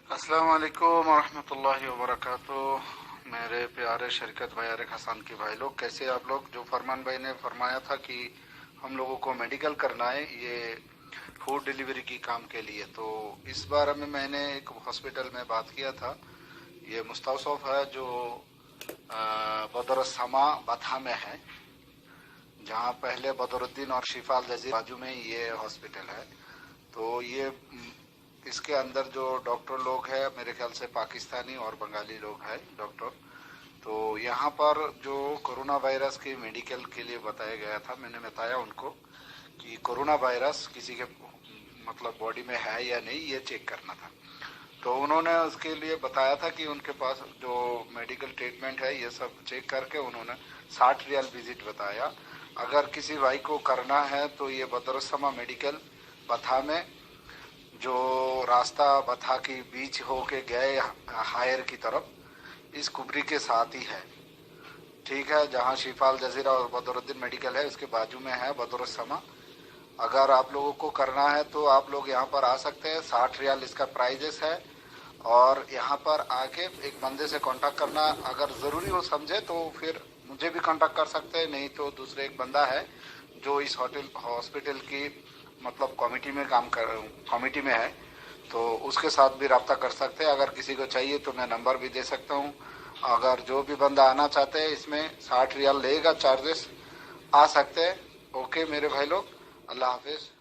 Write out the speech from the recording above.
अस्सलाम वालेकुम वरहमतुल्लाहि वबरकातुह। मेरे प्यारे शरीकत भाई आरिक हसन के भाई लोग, कैसे आप लोग? जो फरमान भाई ने फरमाया था कि हम लोगों को मेडिकल करना है ये फूड डिलीवरी की काम के लिए, तो इस बारे में मैंने एक हॉस्पिटल में बात किया था। ये मुस्तौसफ है जो बदरुस्समा बथा में है, जहाँ पहले बदरुद्दीन और शिफा अल जजीर बाजू में ये हॉस्पिटल है। तो ये इसके अंदर जो डॉक्टर लोग हैं मेरे ख्याल से पाकिस्तानी और बंगाली लोग हैं डॉक्टर। तो यहाँ पर जो कोरोना वायरस के मेडिकल के लिए बताया गया था, मैंने बताया उनको कि कोरोना वायरस किसी के मतलब बॉडी में है या नहीं ये चेक करना था। तो उन्होंने उसके लिए बताया था कि उनके पास जो मेडिकल ट्रीटमेंट है ये सब चेक करके उन्होंने 60 रियाल विजिट बताया। अगर किसी भाई को करना है तो ये बदरुस्समा मेडिकल बथा में, जो रास्ता बथा के बीच होके गए हायर की तरफ, इस कुबरी के साथ ही है, ठीक है। जहाँ शिफा अल जजीरा और बदरुद्दीन मेडिकल है उसके बाजू में है बदरुस्समा। अगर आप लोगों को करना है तो आप लोग यहाँ पर आ सकते हैं। 60 रियाल इसका प्राइजेस है। और यहाँ पर आके एक बंदे से कांटेक्ट करना, अगर ज़रूरी हो समझे तो फिर मुझे भी कांटेक्ट कर सकते हैं, नहीं तो दूसरे एक बंदा है जो इस हॉस्पिटल की मतलब कमेटी में है, तो उसके साथ भी रब्ता कर सकते हैं। अगर किसी को चाहिए तो मैं नंबर भी दे सकता हूँ। अगर जो भी बंदा आना चाहते हैं इसमें 60 रियाल लेगा चार्जेस, आ सकते हैं। ओके मेरे भाई लोग, अल्लाह हाफिज़।